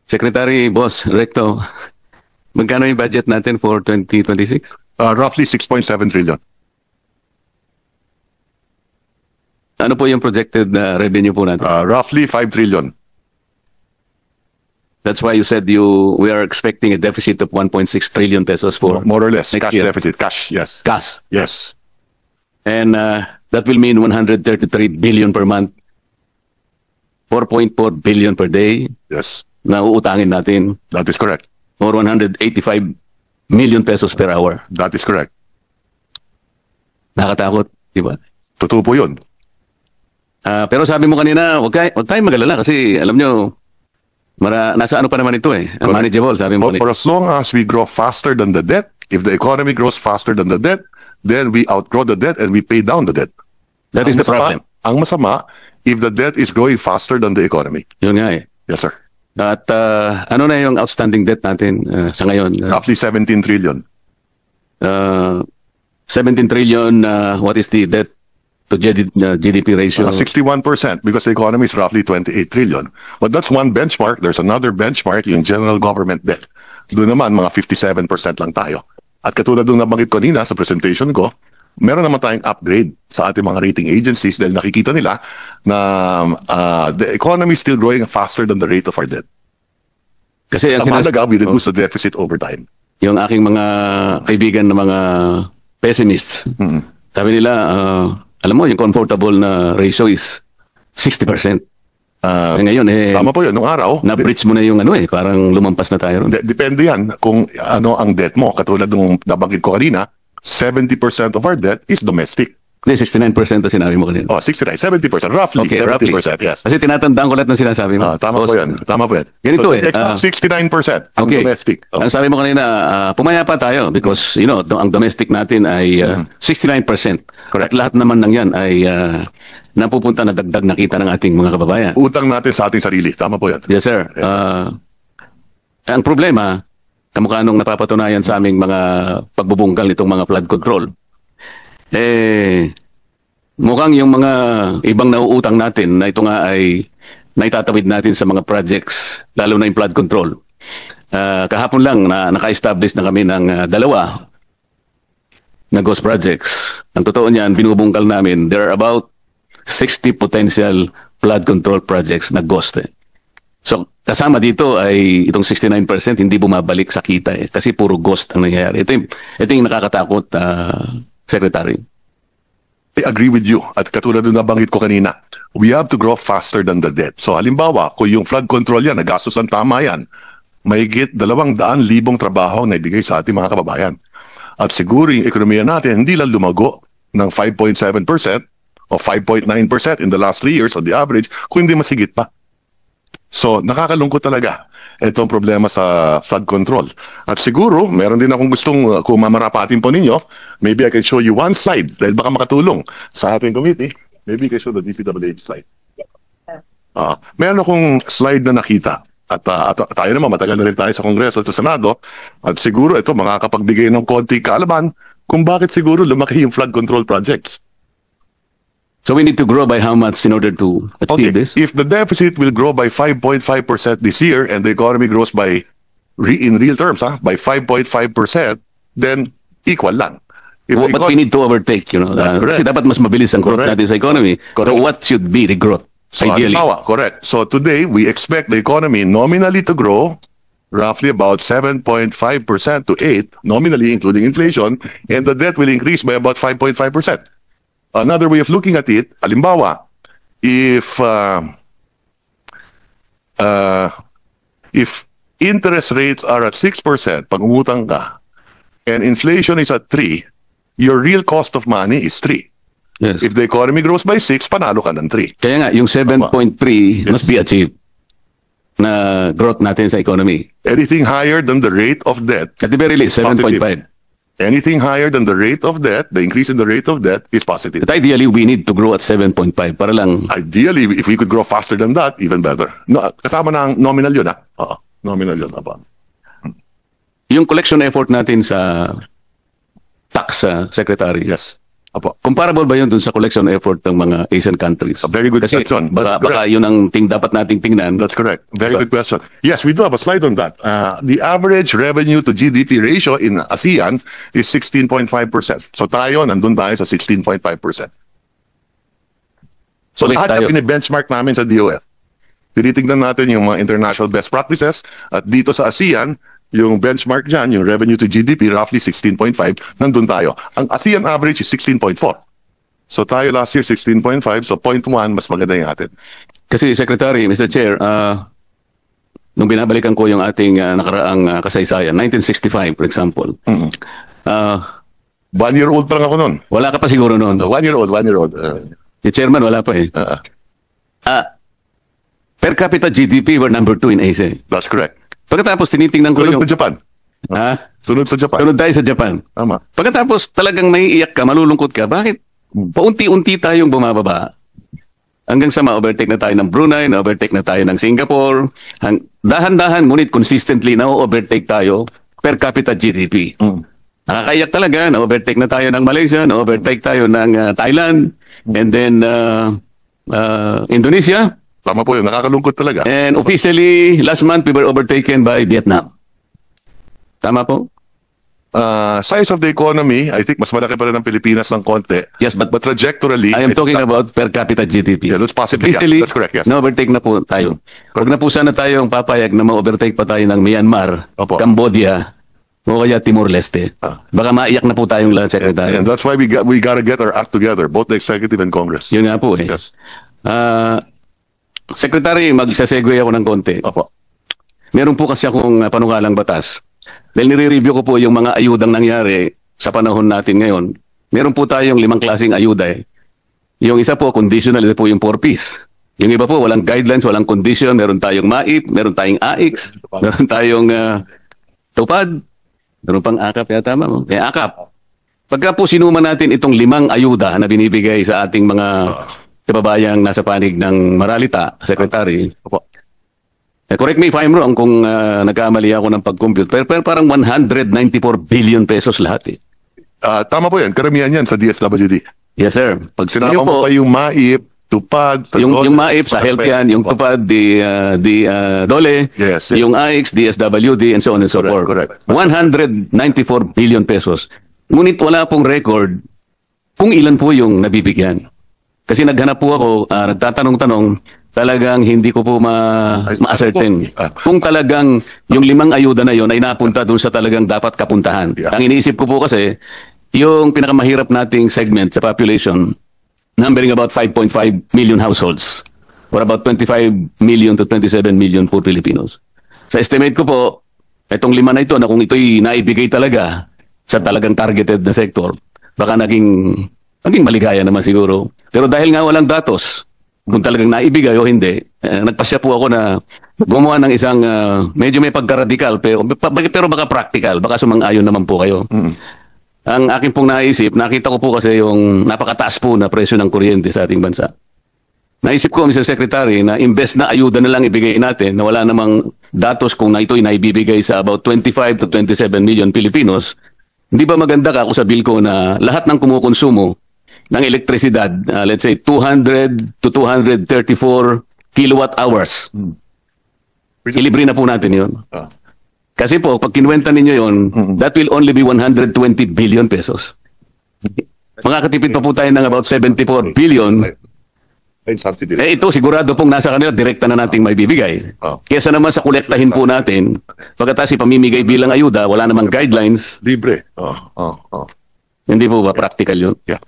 Secretary, Boss, Recto, magkano yung budget natin for 2026? Roughly 6.7 trillion. Ano po yung projected revenue po natin? Roughly 5 trillion. That's why you said we are expecting a deficit of 1.6 trillion pesos for More or less. next Cash year. deficit. Cash, yes. Cash. Yes. And that will mean 133 billion per month, 4.4 billion per day Yes. na uutangin natin, That is correct. or 185 million pesos per hour. That is correct. Nakatakot, di ba? Totoo po yun. Pero sabi mo kanina, wag tayong magalala kasi alam nyo, nasa ano pa naman ito eh. Manageable, sabi mo For kanina. as long as we grow faster than the debt, if the economy grows faster than the debt, then we outgrow the debt and we pay down the debt. That is the problem. Ang masama, if the debt is growing faster than the economy. Yun nga eh. Yes, sir. At ano na yung outstanding debt natin sa ngayon? Roughly 17 trillion. 17 trillion, what is the debt to GDP ratio? 61% because the economy is roughly 28 trillion. But that's one benchmark. There's another benchmark, yung general government debt. Doon naman, mga 57% lang tayo. At katulad nung nabanggit ko kanina sa presentation ko, meron naman tayong upgrade sa ating mga rating agencies dahil nakikita nila na the economy is still growing faster than the rate of our debt. Kasi Ang mahalaga, we reduce the deficit over time. yung aking mga kaibigan na mga pessimists, sabi nila, alam mo, yung comfortable na ratio is 60%. Ngayon, Tama po yun. Nung araw, na-breach mo na yung ano parang lumampas na tayo ron. depende yan kung ano ang debt mo. Katulad nung nabanggit ko kanina, 70% of our debt is domestic. Hindi, 69% na sinabi mo kanina. 69, 70%. Roughly, Okay, 70%. roughly. Yes. Kasi tinatandaan ko lahat ng sinasabi mo. Tama po yan. Tama po yan. Ganito So, 69% ang Okay. domestic. Ang sabi mo kanina, pumayapa tayo because, ang domestic natin ay 69%. At lahat naman ng yan ay napupunta na dagdag na kita ng ating mga kababayan. Utang natin sa ating sarili. Tama po yan. Yes, sir. Ang problema, kamukha nung napapatunayan sa aming mga pagbubungkal nitong mga flood control, mukhang yung mga ibang nauutang natin na ito nga ay naitatawid natin sa mga projects, lalo na yung flood control. Kahapon lang na naka-establish na kami ng dalawa na ghost projects. Ang totoo niyan, binubungkal namin, there are about 60 potential flood control projects na ghost. So, kasama dito ay itong 69% hindi bumabalik sa kita kasi puro ghost ang nangyayari. Ito yung nakakatakot, Secretary. I agree with you. At katulad ng nabanggit ko kanina, we have to grow faster than the debt. So halimbawa, kung yung flood control yan, nagastos ang tama yan, mahigit 200,000 trabaho na ibigay sa ating mga kababayan. At siguro yung ekonomiya natin hindi lang lumago ng 5.7% o 5.9% in the last 3 years on the average, kung hindi masigit pa. So, nakakalungkot talaga itong problema sa flood control. At siguro, meron din akong gustong kung mamarapatin po ninyo, maybe I can show you one slide dahil baka makatulong sa ating committee. Maybe I can show the DPWH slide. Meron akong slide na nakita. At tayo naman, matagal na rin tayo sa Kongreso at sa Senado. At siguro ito, makakapagbigay ng konti kaalaman kung bakit siguro lumaki yung flood control projects. So we need to grow by how much in order to achieve this? If the deficit will grow by 5.5% this year and the economy grows by, in real terms, by 5.5%, then equal lang. But we need to overtake, kasi dapat mas mabilis ang growth natin sa economy. So what should be the growth, ideally? Correct. So today, we expect the economy nominally to grow roughly about 7.5% to 8%, nominally including inflation, and the debt will increase by about 5.5%. Another way of looking at it, halimbawa, if interest rates are at 6%, pag umutang ka, and inflation is at 3%, your real cost of money is 3%. Yes. If the economy grows by 6%, panalo ka ng 3%. Kaya nga, yung 7.3 must be achieved na growth natin sa economy. Anything higher than the rate of debt, At the very least, 7.5. anything higher than the rate of debt, the increase in the rate of debt is positive. But ideally, we need to grow at 7.5 para lang. Ideally, if we could grow faster than that, even better. No, kasama na ang nominal yun, ha? Oo, nominal yun. Yung collection effort natin sa tax, Secretary. Yes. Opo. Comparable ba yun dun sa collection effort ng mga Asian countries? A very good Kasi question. baka yun ang dapat nating tingnan. That's correct. Very good question. Yes, we do have a slide on that. The average revenue to GDP ratio in ASEAN is 16.5%. So tayo, nandun tayo sa 16.5%. So Okay, lahat tayo. yung benchmark namin sa DOF. Tinitignan natin yung mga international best practices at dito sa ASEAN, yung benchmark dyan, yung revenue to GDP, roughly 16.5, nandun tayo. Ang ASEAN average is 16.4. So tayo last year 16.5, so 0.1, mas maganda yung atin. Kasi Secretary, Mr. Chair, nung binabalikan ko yung ating nakaraang kasaysayan, 1965 for example, 1 year old pa lang ako nun. wala ka pa siguro noon. 1 year old, 1 year old. Si Chairman wala pa eh. Per capita GDP, we're number 2 in Asia. That's correct. Pagkatapos tinitingnan ko Sunod yung... sa Japan. Ha? Sunod sa Japan. Sunod tayo sa Japan. Tama. Pagkatapos talagang maiiyak ka, malulungkot ka, bakit paunti-unti tayong bumababa? Hanggang sa ma-overtake na tayo ng Brunei, na-overtake na tayo ng Singapore. Dahan-dahan, ngunit consistently na-overtake tayo per capita GDP. Nakakaiyak talaga, na-overtake na tayo ng Malaysia, na-overtake tayo ng Thailand, and then Indonesia. Tama po yun. Nakakalungkot talaga. And officially, last month, we were overtaken by Vietnam. Tama po? Size of the economy, I think mas malaki pa rin ang Pilipinas ng konti. Yes, but trajectorily, I am talking about per capita GDP. Yeah, that's possibly, yeah, Officially, that's correct, yes. na-overtake na po tayo. Huwag na po sana tayong papayag na ma-overtake pa tayo ng Myanmar, Opo. Cambodia, o kaya Timor-Leste. Baka maiyak na po tayong lahat, Secretary. and that's why we gotta get our act together, both the executive and Congress. Yun nga po eh. Yes. Secretary, magsasegue ako ng konti. Opo. Meron po kasi akong panukalang batas. Dahil nire-review ko po yung mga ayudang nangyari sa panahon natin ngayon. Meron po tayong 5 klaseng ayuda eh. Yung isa po, conditional, ito po yung 4Ps. Yung iba po, walang guidelines, walang condition. Meron tayong MAIP, meron tayong AIX, meron tayong TUPAD, meron pang AKAP yata, ma'am. AKAP. Pagka po sinuman natin itong 5 ayuda na binibigay sa ating mga kababayang nasa panig ng Maralita, Secretary, Opo. correct me if I'm wrong kung nagkamali ako ng pag-compute, pero parang 194 billion pesos lahat eh. Tama po yan. Karamihan yan sa DSWD. Yes, sir. Pag sinama Ngayon mo po, pa yung MAIP, TUPAD, yung MAIP sa health yan, yung Opo. TUPAD, DOLE, Yes. yung AIX, DSWD, and so on and so forth. Correct. 194 billion pesos. Ngunit wala pong record kung ilan po yung nabibigyan. Kasi naghanap po ako, nagtatanong-tanong, talagang hindi ko po ma-ascertain. Kung talagang yung 5 ayuda na yon ay napunta dun sa talagang dapat kapuntahan. Yeah. Ang iniisip ko po kasi, yung pinakamahirap nating segment sa population, numbering about 5.5 million households, or about 25 million to 27 million po Filipinos. Sa estimate ko po, itong 5 na ito, na kung ito'y naibigay talaga sa talagang targeted na sector, baka naging maligaya naman siguro. Pero dahil nga walang datos, kung talagang naibigay o hindi, nagpasya po ako na gumawa ng isang medyo may pagka-radical pero baka practical, baka sumang-ayon naman po kayo. Ang akin pong naisip, nakita ko po kasi yung napakataas po na presyo ng kuryente sa ating bansa. Naisip ko, Mr. Secretary, na imbes na ayuda na lang ibigay natin na wala namang datos kung na ito'y naibibigay sa about 25 to 27 million Filipinos, hindi ba maganda ka kung sa bill ko na lahat ng kumukonsumo ng elektrisidad, let's say 200 to 234 kilowatt hours. Ilibre na po natin yun. Kasi po, pag kinuwenta ninyo yun, that will only be 120 billion pesos. Makakatipid pa po tayo ng about 74 billion. Ito, sigurado pong nasa kanila, direkta na nating may bibigay. Kesa naman sa kolektahin po natin, pagkatapos ipamimigay bilang ayuda, wala namang guidelines. Libre. Hindi po ba practical yun? Yeah.